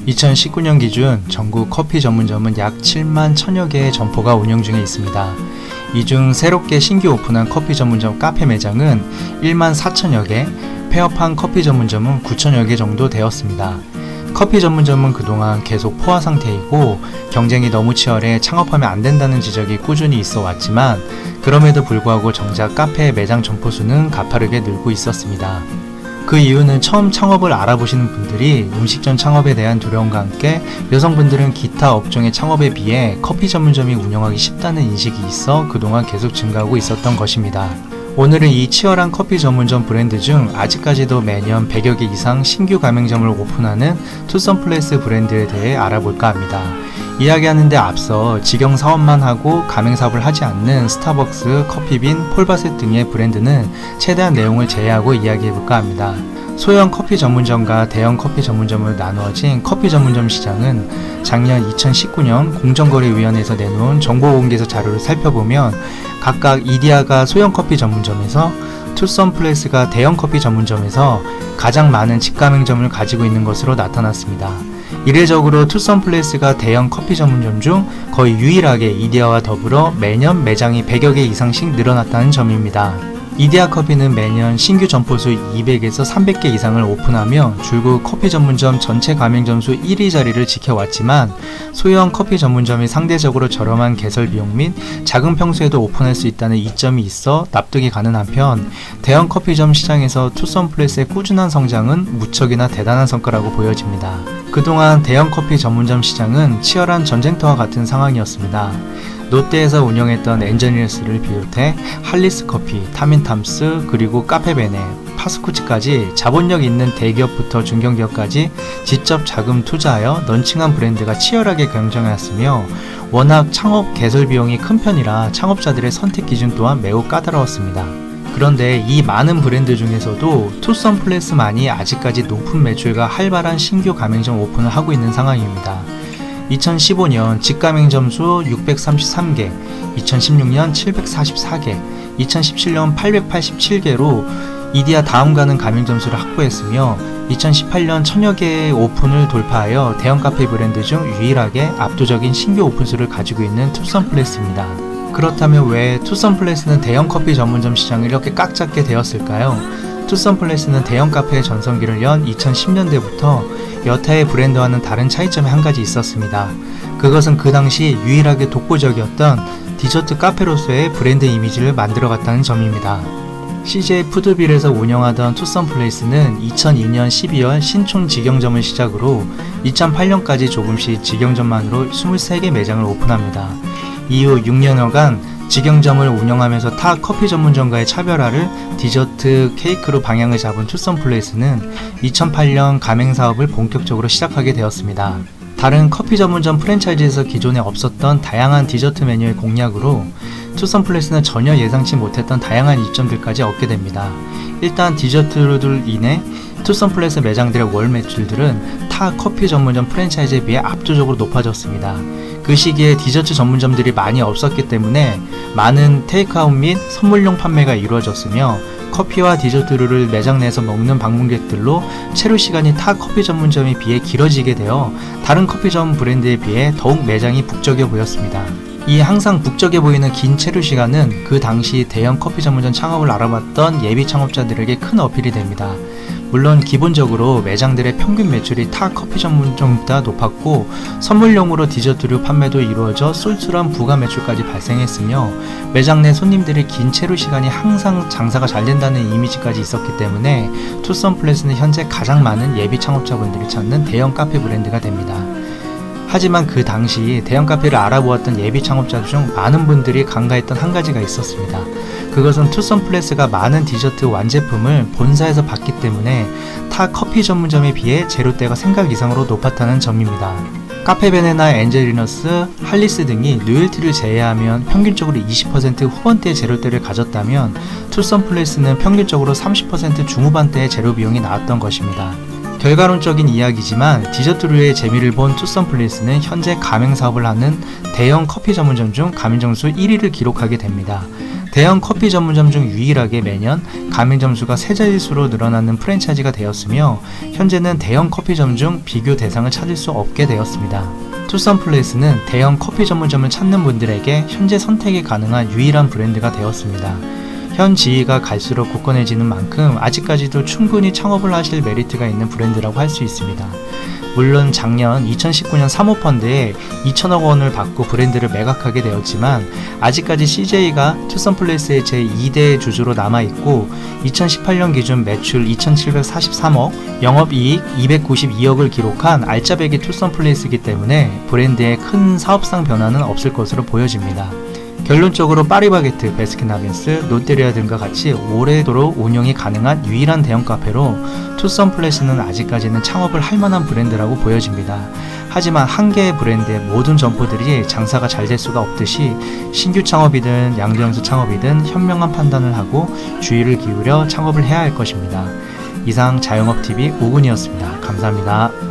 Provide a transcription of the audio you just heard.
2019년 기준 전국 커피 전문점은 약 7만 1000여 개의 점포가 운영 중에 있습니다. 이 중 새롭게 신규 오픈한 커피 전문점 카페 매장은 1만 4000여 개, 폐업한 커피 전문점은 9000여 개 정도 되었습니다. 커피 전문점은 그동안 계속 포화 상태이고 경쟁이 너무 치열해 창업하면 안 된다는 지적이 꾸준히 있어 왔지만 그럼에도 불구하고 정작 카페 매장 점포 수는 가파르게 늘고 있었습니다. 그 이유는 처음 창업을 알아보시는 분들이 음식점 창업에 대한 두려움과 함께 여성분들은 기타 업종의 창업에 비해 커피 전문점이 운영하기 쉽다는 인식이 있어 그동안 계속 증가하고 있었던 것입니다. 오늘은 이 치열한 커피 전문점 브랜드 중 아직까지도 매년 100여 개 이상 신규 가맹점을 오픈하는 투썸플레스 브랜드에 대해 알아볼까 합니다. 이야기하는데 앞서 직영 사업만 하고 가맹 사업을 하지 않는 스타벅스, 커피빈, 폴바셋 등의 브랜드는 최대한 내용을 제외하고 이야기해볼까 합니다. 소형 커피 전문점과 대형 커피 전문점으로 나누어진 커피 전문점 시장은 작년 2019년 공정거래위원회에서 내놓은 정보공개서 자료를 살펴보면 각각 이디야가 소형 커피 전문점에서 투썸플레스가 대형 커피 전문점에서 가장 많은 직가맹점을 가지고 있는 것으로 나타났습니다. 이례적으로 투썸플레스가 대형 커피 전문점 중 거의 유일하게 이디야와 더불어 매년 매장이 100여 개 이상씩 늘어났다는 점입니다. 이디야 커피는 매년 신규 점포수 200에서 300개 이상을 오픈하며 줄곧 커피 전문점 전체 가맹점 수 1위 자리를 지켜왔지만 소형 커피 전문점이 상대적으로 저렴한 개설 비용 및 작은 평수에도 오픈할 수 있다는 이점이 있어 납득이 가는 한편 대형 커피점 시장에서 투썸플레스의 꾸준한 성장은 무척이나 대단한 성과라고 보여집니다. 그동안 대형 커피 전문점 시장은 치열한 전쟁터와 같은 상황이었습니다. 롯데에서 운영했던 엔저니어스를 비롯해 할리스 커피, 타민탐스, 그리고 카페베네, 파스쿠치까지 자본력 있는 대기업부터 중견기업까지 직접 자금 투자하여 런칭한 브랜드가 치열하게 경쟁하였으며 워낙 창업 개설 비용이 큰 편이라 창업자들의 선택 기준 또한 매우 까다로웠습니다. 그런데 이 많은 브랜드 중에서도 투썸플레스만이 아직까지 높은 매출과 활발한 신규 가맹점 오픈을 하고 있는 상황입니다. 2015년 직가맹점 수 633개, 2016년 744개, 2017년 887개로 이디야 다음 가는 가맹점 수를 확보했으며 2018년 1000여 개의 오픈을 돌파하여 대형 카페 브랜드 중 유일하게 압도적인 신규 오픈 수를 가지고 있는 투썸플레스입니다. 그렇다면 왜 투썸플레스는 대형 커피 전문점 시장을 이렇게 꽉 잡게 되었을까요? 투썸플레스는 대형 카페의 전성기를 연 2010년대부터 여타의 브랜드와는 다른 차이점이 한 가지 있었습니다. 그것은 그 당시 유일하게 독보적이었던 디저트 카페로서의 브랜드 이미지를 만들어갔다는 점입니다. CJ 푸드빌에서 운영하던 투썸플레이스는 2002년 12월 신촌 직영점을 시작으로 2008년까지 조금씩 직영점만으로 23개 매장을 오픈합니다. 이후 6년여간 직영점을 운영하면서 타 커피 전문점과의 차별화를 디저트 케이크로 방향을 잡은 투썸플레이스는 2008년 가맹사업을 본격적으로 시작하게 되었습니다. 다른 커피 전문점 프랜차이즈에서 기존에 없었던 다양한 디저트 메뉴의 공략으로 투썸플레이스는 전혀 예상치 못했던 다양한 이점들까지 얻게 됩니다. 일단 디저트로 인해 투썸플레이스 매장들의 월 매출들은 타 커피 전문점 프랜차이즈에 비해 압도적으로 높아졌습니다. 그 시기에 디저트 전문점들이 많이 없었기 때문에 많은 테이크아웃 및 선물용 판매가 이루어졌으며 커피와 디저트류를 매장 내에서 먹는 방문객들로 체류 시간이 타 커피 전문점에 비해 길어지게 되어 다른 커피점 브랜드에 비해 더욱 매장이 북적여 보였습니다. 이 항상 북적여 보이는 긴 체류 시간은 그 당시 대형 커피 전문점 창업을 알아봤던 예비 창업자들에게 큰 어필이 됩니다. 물론 기본적으로 매장들의 평균 매출이 타 커피 전문점보다 높았고 선물용으로 디저트류 판매도 이루어져 쏠쏠한 부가 매출까지 발생했으며 매장 내 손님들의 긴 체류 시간이 항상 장사가 잘 된다는 이미지까지 있었기 때문에 투썸플레스는 현재 가장 많은 예비 창업자분들이 찾는 대형 카페 브랜드가 됩니다. 하지만 그 당시 대형 카페를 알아보았던 예비 창업자들 중 많은 분들이 간과했던 한 가지가 있었습니다. 그것은 투썸플레스가 많은 디저트 완제품을 본사에서 받기 때문에 타 커피 전문점에 비해 재료대가 생각 이상으로 높았다는 점입니다. 카페베네나 엔젤리너스, 할리스 등이 로열티를 제외하면 평균적으로 20% 후반대의 재료대를 가졌다면 투썸플레스는 평균적으로 30% 중후반대의 재료 비용이 나왔던 것입니다. 결과론적인 이야기지만 디저트류의 재미를 본 투썸플레이스는 현재 가맹사업을 하는 대형 커피 전문점 중 가맹점 수 1위를 기록하게 됩니다. 대형 커피 전문점 중 유일하게 매년 가맹 점수가 세 자릿수로 늘어나는 프랜차이즈가 되었으며 현재는 대형 커피점 중 비교 대상을 찾을 수 없게 되었습니다. 투썸플레이스는 대형 커피 전문점을 찾는 분들에게 현재 선택이 가능한 유일한 브랜드가 되었습니다. 현 지위가 갈수록 굳건해지는 만큼 아직까지도 충분히 창업을 하실 메리트가 있는 브랜드라고 할 수 있습니다. 물론 작년 2019년 사모펀드에 2천억 원을 받고 브랜드를 매각하게 되었지만 아직까지 CJ가 투썸플레이스의 제2대 주주로 남아있고 2018년 기준 매출 2,743억, 영업이익 292억을 기록한 알짜배기 투썸플레이스이기 때문에 브랜드에 큰 사업상 변화는 없을 것으로 보여집니다. 결론적으로 파리바게트, 베스킨라빈스, 롯데리아 등과 같이 오래도록 운영이 가능한 유일한 대형 카페로 투썸플레이스는 아직까지는 창업을 할 만한 브랜드라고 보여집니다. 하지만 한 개의 브랜드의 모든 점포들이 장사가 잘 될 수가 없듯이 신규 창업이든 양도영수 창업이든 현명한 판단을 하고 주의를 기울여 창업을 해야 할 것입니다. 이상 자영업TV 오군이었습니다. 감사합니다.